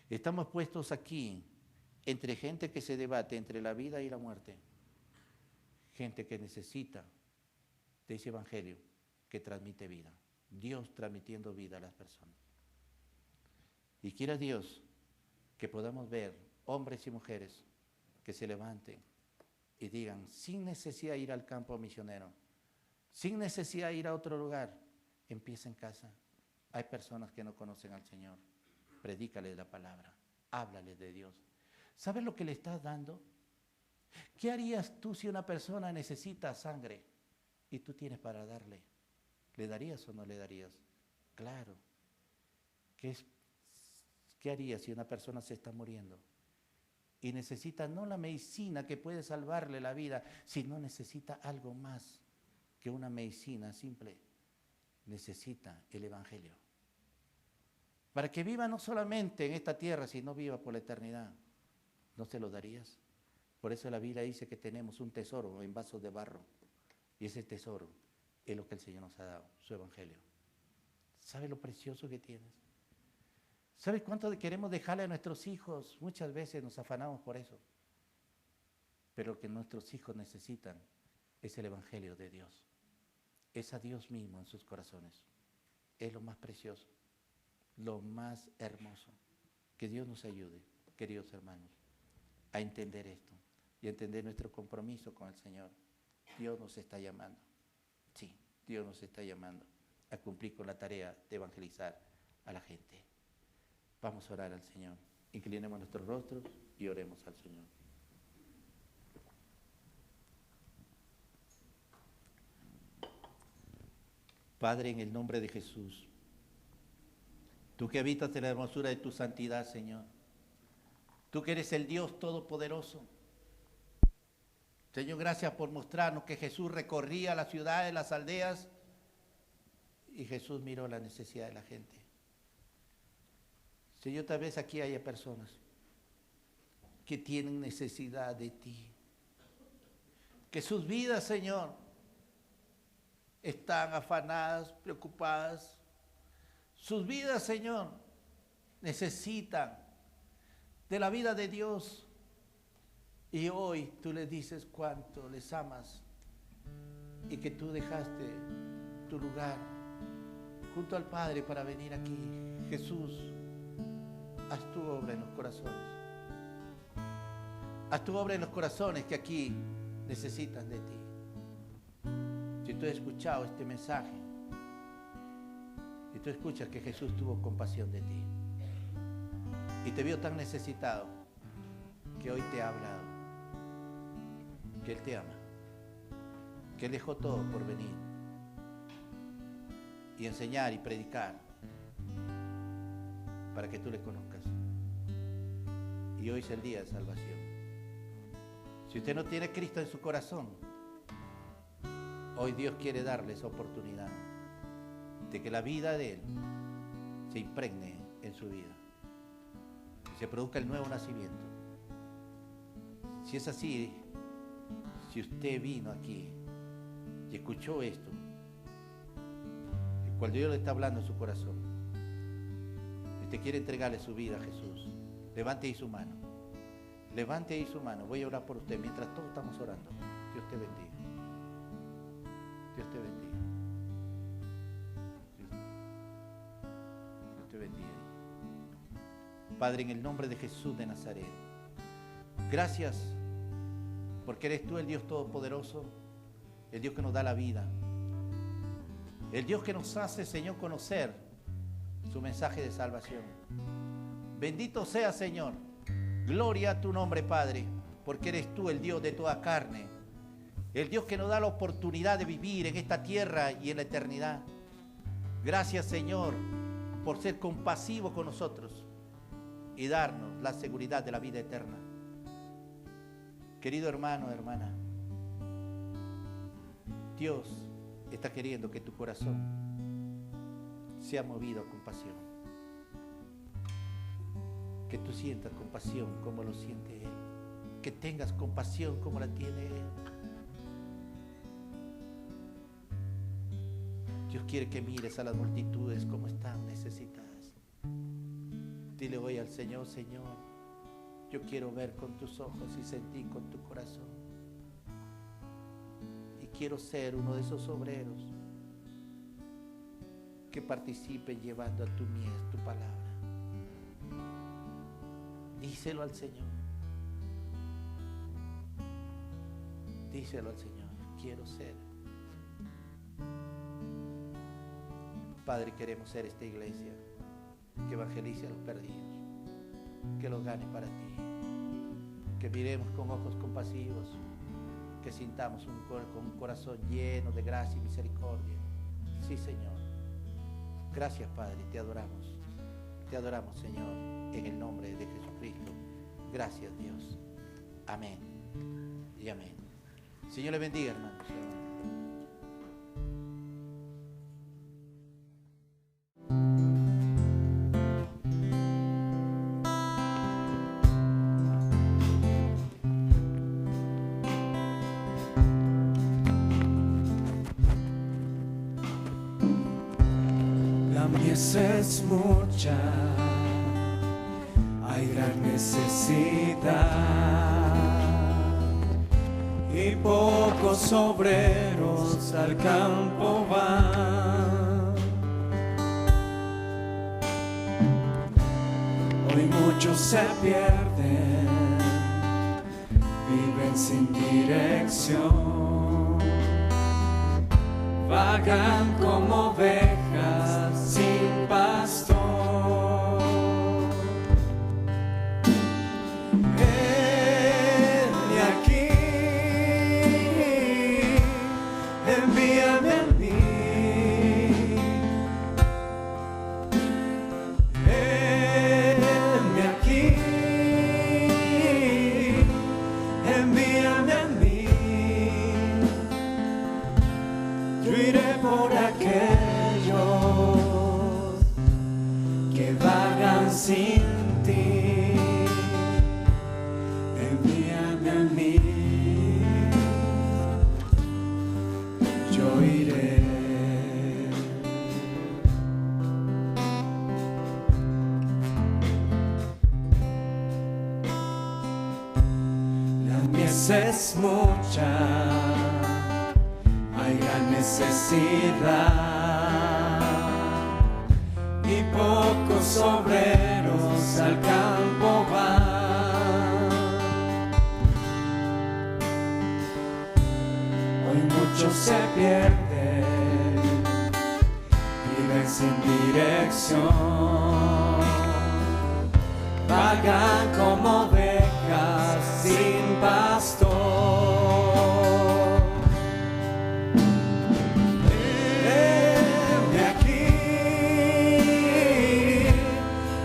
Estamos puestos aquí entre gente que se debate entre la vida y la muerte, gente que necesita de ese evangelio que transmite vida, Dios transmitiendo vida a las personas. Y quiera Dios que podamos ver hombres y mujeres que se levanten y digan, sin necesidad de ir al campo misionero, sin necesidad de ir a otro lugar, empieza en casa. Hay personas que no conocen al Señor, predícales la palabra, háblales de Dios. ¿Sabes lo que le estás dando? ¿Qué harías tú si una persona necesita sangre y tú tienes para darle? ¿Le darías o no le darías? Claro. ¿Qué harías si una persona se está muriendo y necesita no la medicina que puede salvarle la vida, sino necesita algo más que una medicina simple? Necesita el evangelio para que viva no solamente en esta tierra, sino viva por la eternidad. ¿No se lo darías? Por eso la Biblia dice que tenemos un tesoro en vasos de barro, y ese tesoro es lo que el Señor nos ha dado, su evangelio. ¿Sabe lo precioso que tienes? ¿Sabes cuánto queremos dejarle a nuestros hijos? Muchas veces nos afanamos por eso. Pero lo que nuestros hijos necesitan es el evangelio de Dios. Es a Dios mismo en sus corazones. Es lo más precioso, lo más hermoso. Que Dios nos ayude, queridos hermanos, a entender esto y a entender nuestro compromiso con el Señor. Dios nos está llamando. Sí, Dios nos está llamando a cumplir con la tarea de evangelizar a la gente. Vamos a orar al Señor. Inclinemos nuestros rostros y oremos al Señor. Padre, en el nombre de Jesús, tú que habitas en la hermosura de tu santidad, Señor, tú que eres el Dios todopoderoso, Señor, gracias por mostrarnos que Jesús recorría las ciudades, las aldeas, y Jesús miró la necesidad de la gente. Señor, tal vez aquí haya personas que tienen necesidad de ti, que sus vidas, Señor, están afanadas, preocupadas. Sus vidas, Señor, necesitan de la vida de Dios. Y hoy tú les dices cuánto les amas y que tú dejaste tu lugar junto al Padre para venir aquí. Jesús, haz tu obra en los corazones. Haz tu obra en los corazones que aquí necesitan de ti. Si tú has escuchado este mensaje y tú escuchas que Jesús tuvo compasión de ti y te vio tan necesitado que hoy te ha hablado, que Él te ama, que Él dejó todo por venir y enseñar y predicar para que tú le conozcas. Y hoy es el día de salvación. Si usted no tiene Cristo en su corazón, hoy Dios quiere darle esa oportunidad de que la vida de Él se impregne en su vida y se produzca el nuevo nacimiento. Si es así, si usted vino aquí y escuchó esto, y cuando Dios le está hablando en su corazón, y usted quiere entregarle su vida a Jesús, levante ahí su mano. Levante ahí su mano. Voy a orar por usted mientras todos estamos orando. Dios te bendiga. Dios te bendiga. Dios te bendiga. Padre, en el nombre de Jesús de Nazaret, gracias porque eres tú el Dios Todopoderoso, el Dios que nos da la vida, el Dios que nos hace, Señor, conocer su mensaje de salvación. Bendito sea, Señor. Gloria a tu nombre, Padre, porque eres tú el Dios de toda carne, el Dios que nos da la oportunidad de vivir en esta tierra y en la eternidad. Gracias, Señor, por ser compasivo con nosotros y darnos la seguridad de la vida eterna. Querido hermano, hermana, Dios está queriendo que tu corazón sea movido a compasión. Que tú sientas compasión como lo siente Él. Que tengas compasión como la tiene Él. Dios quiere que mires a las multitudes como están necesitadas. Dile hoy al Señor: Señor, yo quiero ver con tus ojos y sentir con tu corazón. Y quiero ser uno de esos obreros que participen llevando a tu mies tu palabra. Díselo al Señor. Díselo al Señor. Quiero ser. Padre, queremos ser esta iglesia que evangelice a los perdidos, que los gane para ti, que miremos con ojos compasivos, que sintamos con un corazón lleno de gracia y misericordia. Sí, Señor. Gracias, Padre, te adoramos. Te adoramos, Señor, en el nombre de Jesucristo. Gracias, Dios. Amén y amén. Señor le bendiga, hermanos. La mies es mucha, hay gran necesidad y pocos obreros al campo van. Hoy muchos se pierden, viven sin dirección, vagan como ovejas sin pastor. Heme aquí, envíame a mí. Heme aquí, envíame a mí. Yo iré por aquellos que vagan sin ti. Envíame a mí, yo iré. La mies es mucha, hay gran necesidad y pocos obreros al muchos se pierden, viven sin dirección, vagan como ovejas sin pastor. Envíame aquí,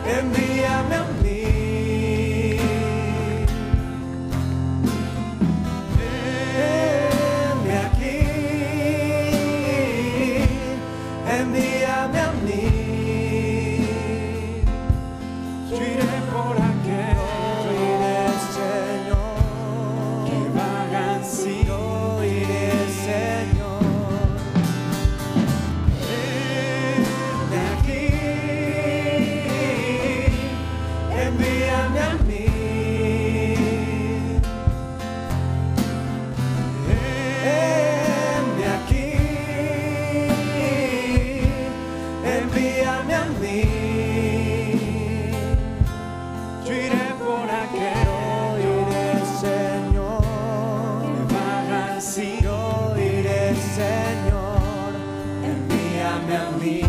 envíame a mí. Envíame aquí, envíame a mí. Yo iré por aquellos, yo iré, Señor, que vagan sin, yo iré, Señor. Envíame aquí, envíame a mí. Envíame aquí, envíame a mí. Yo iré por aquellos, yo iré, Señor, que vagan sin, yo iré, Señor, envíame a mí.